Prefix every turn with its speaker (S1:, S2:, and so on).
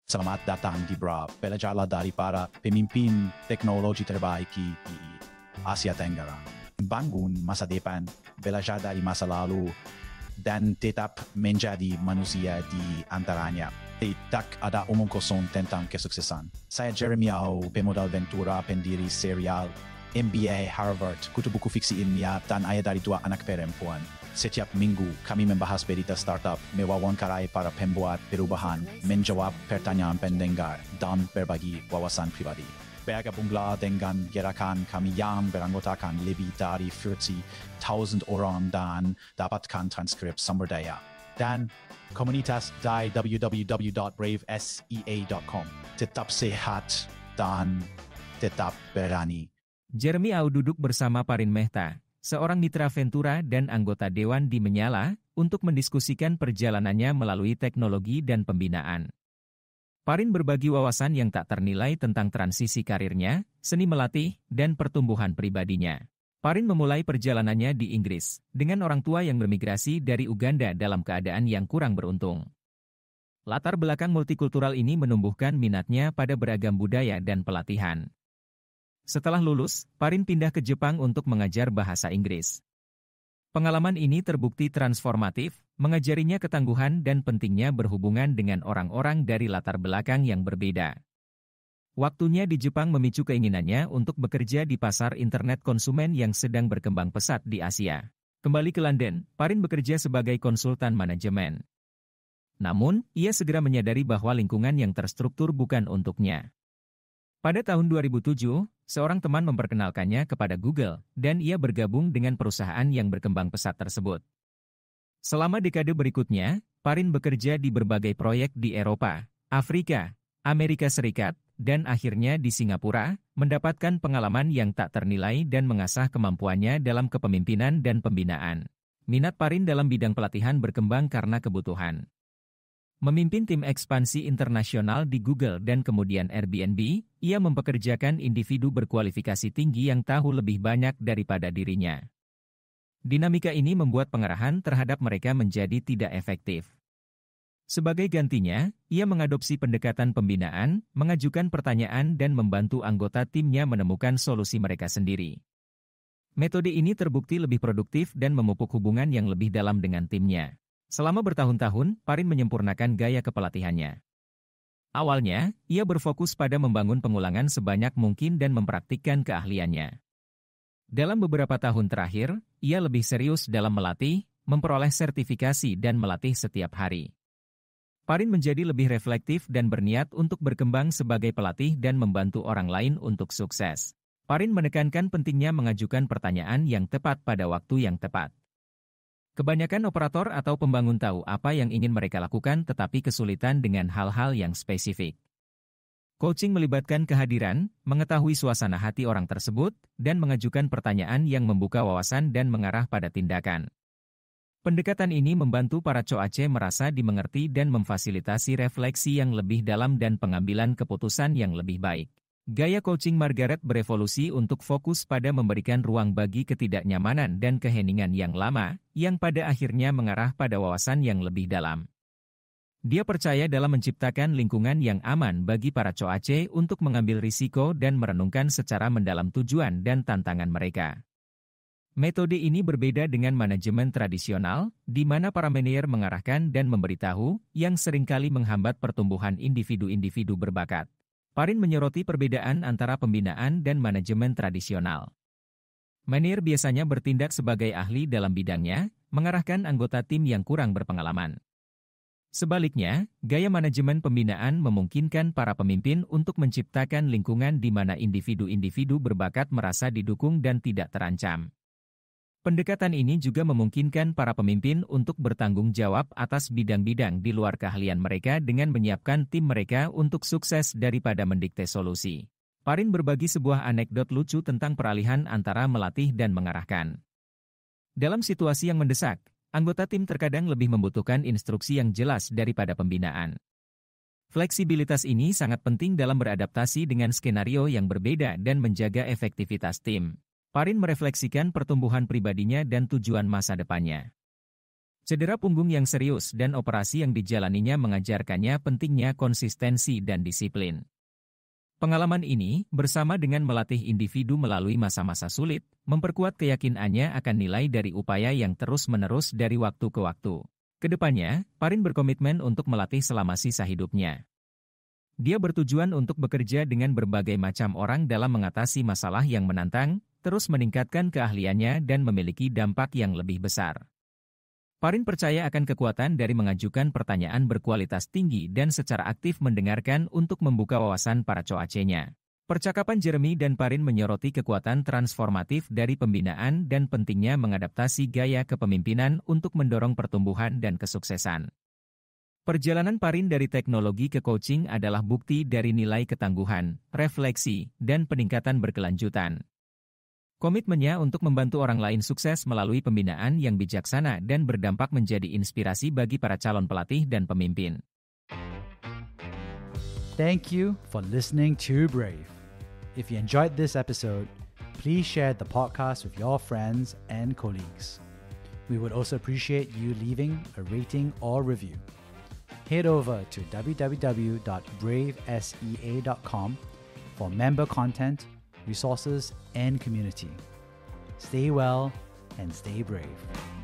S1: Selamat datang di belajarlah dari para pemimpin teknologi terbaik di Asia Tenggara. Bangun masa depan, belajar dari masa lalu, dan tetap menjadi manusia di antaranya. Tak ada omong kosong tentang kesuksesan. Saya Jeremiah, pemodal Ventura, pendiri serial MBA Harvard, kutu buku fiksi ilmiah, dan ayah dari 2 anak perempuan. Setiap minggu kami membahas berita startup, mewawancarai para pembuat perubahan, menjawab pertanyaan pendengar, dan berbagi wawasan pribadi. Bergabunglah dengan gerakan kami yang beranggotakan lebih dari 40,000 orang dan dapatkan transkrip sumber daya. Dan komunitas di www.bravesea.com. Tetap sehat dan tetap berani.
S2: Jeremy Au duduk bersama Parin Mehta, seorang mitra Ventura dan anggota Dewan di Menyala, untuk mendiskusikan perjalanannya melalui teknologi dan pembinaan. Parin berbagi wawasan yang tak ternilai tentang transisi karirnya, seni melatih, dan pertumbuhan pribadinya. Parin memulai perjalanannya di Inggris, dengan orang tua yang bermigrasi dari Uganda dalam keadaan yang kurang beruntung. Latar belakang multikultural ini menumbuhkan minatnya pada beragam budaya dan pelatihan. Setelah lulus, Parin pindah ke Jepang untuk mengajar bahasa Inggris. Pengalaman ini terbukti transformatif, mengajarinya ketangguhan dan pentingnya berhubungan dengan orang-orang dari latar belakang yang berbeda. Waktunya di Jepang memicu keinginannya untuk bekerja di pasar internet konsumen yang sedang berkembang pesat di Asia. Kembali ke London, Parin bekerja sebagai konsultan manajemen. Namun, ia segera menyadari bahwa lingkungan yang terstruktur bukan untuknya. Pada tahun 2007, seorang teman memperkenalkannya kepada Google, dan ia bergabung dengan perusahaan yang berkembang pesat tersebut. Selama dekade berikutnya, Parin bekerja di berbagai proyek di Eropa, Afrika, Amerika Serikat, dan akhirnya di Singapura, mendapatkan pengalaman yang tak ternilai dan mengasah kemampuannya dalam kepemimpinan dan pembinaan. Minat Parin dalam bidang pelatihan berkembang karena kebutuhan. Memimpin tim ekspansi internasional di Google dan kemudian Airbnb, ia mempekerjakan individu berkualifikasi tinggi yang tahu lebih banyak daripada dirinya. Dinamika ini membuat pengarahan terhadap mereka menjadi tidak efektif. Sebagai gantinya, ia mengadopsi pendekatan pembinaan, mengajukan pertanyaan dan membantu anggota timnya menemukan solusi mereka sendiri. Metode ini terbukti lebih produktif dan memupuk hubungan yang lebih dalam dengan timnya. Selama bertahun-tahun, Parin menyempurnakan gaya kepelatihannya. Awalnya, ia berfokus pada membangun pengulangan sebanyak mungkin dan mempraktikkan keahliannya. Dalam beberapa tahun terakhir, ia lebih serius dalam melatih, memperoleh sertifikasi dan melatih setiap hari. Parin menjadi lebih reflektif dan berniat untuk berkembang sebagai pelatih dan membantu orang lain untuk sukses. Parin menekankan pentingnya mengajukan pertanyaan yang tepat pada waktu yang tepat. Kebanyakan operator atau pembangun tahu apa yang ingin mereka lakukan tetapi kesulitan dengan hal-hal yang spesifik. Coaching melibatkan kehadiran, mengetahui suasana hati orang tersebut, dan mengajukan pertanyaan yang membuka wawasan dan mengarah pada tindakan. Pendekatan ini membantu para coach merasa dimengerti dan memfasilitasi refleksi yang lebih dalam dan pengambilan keputusan yang lebih baik. Gaya coaching Margaret berevolusi untuk fokus pada memberikan ruang bagi ketidaknyamanan dan keheningan yang lama, yang pada akhirnya mengarah pada wawasan yang lebih dalam. Dia percaya dalam menciptakan lingkungan yang aman bagi para coach untuk mengambil risiko dan merenungkan secara mendalam tujuan dan tantangan mereka. Metode ini berbeda dengan manajemen tradisional, di mana para manajer mengarahkan dan memberitahu, yang seringkali menghambat pertumbuhan individu-individu berbakat. Parin menyoroti perbedaan antara pembinaan dan manajemen tradisional. Manajer biasanya bertindak sebagai ahli dalam bidangnya, mengarahkan anggota tim yang kurang berpengalaman. Sebaliknya, gaya manajemen pembinaan memungkinkan para pemimpin untuk menciptakan lingkungan di mana individu-individu berbakat merasa didukung dan tidak terancam. Pendekatan ini juga memungkinkan para pemimpin untuk bertanggung jawab atas bidang-bidang di luar keahlian mereka dengan menyiapkan tim mereka untuk sukses daripada mendikte solusi. Parin berbagi sebuah anekdot lucu tentang peralihan antara melatih dan mengarahkan. Dalam situasi yang mendesak, anggota tim terkadang lebih membutuhkan instruksi yang jelas daripada pembinaan. Fleksibilitas ini sangat penting dalam beradaptasi dengan skenario yang berbeda dan menjaga efektivitas tim. Parin merefleksikan pertumbuhan pribadinya dan tujuan masa depannya. Cedera punggung yang serius dan operasi yang dijalaninya mengajarkannya pentingnya konsistensi dan disiplin. Pengalaman ini, bersama dengan melatih individu melalui masa-masa sulit, memperkuat keyakinannya akan nilai dari upaya yang terus-menerus dari waktu ke waktu. Kedepannya, Parin berkomitmen untuk melatih selama sisa hidupnya. Dia bertujuan untuk bekerja dengan berbagai macam orang dalam mengatasi masalah yang menantang, terus meningkatkan keahliannya dan memiliki dampak yang lebih besar. Parin percaya akan kekuatan dari mengajukan pertanyaan berkualitas tinggi dan secara aktif mendengarkan untuk membuka wawasan para coace-nya. Percakapan Jeremy dan Parin menyoroti kekuatan transformatif dari pembinaan dan pentingnya mengadaptasi gaya kepemimpinan untuk mendorong pertumbuhan dan kesuksesan. Perjalanan Parin dari teknologi ke coaching adalah bukti dari nilai ketangguhan, refleksi, dan peningkatan berkelanjutan. Komitmennya untuk membantu orang lain sukses melalui pembinaan yang bijaksana dan berdampak menjadi inspirasi bagi para calon pelatih dan pemimpin.
S3: Thank you for listening to Brave. If you enjoyed this episode, please share the podcast with your friends and colleagues. We would also appreciate you leaving a rating or review. Head over to www.bravesea.com for member content, resources, and community. Stay well and stay brave.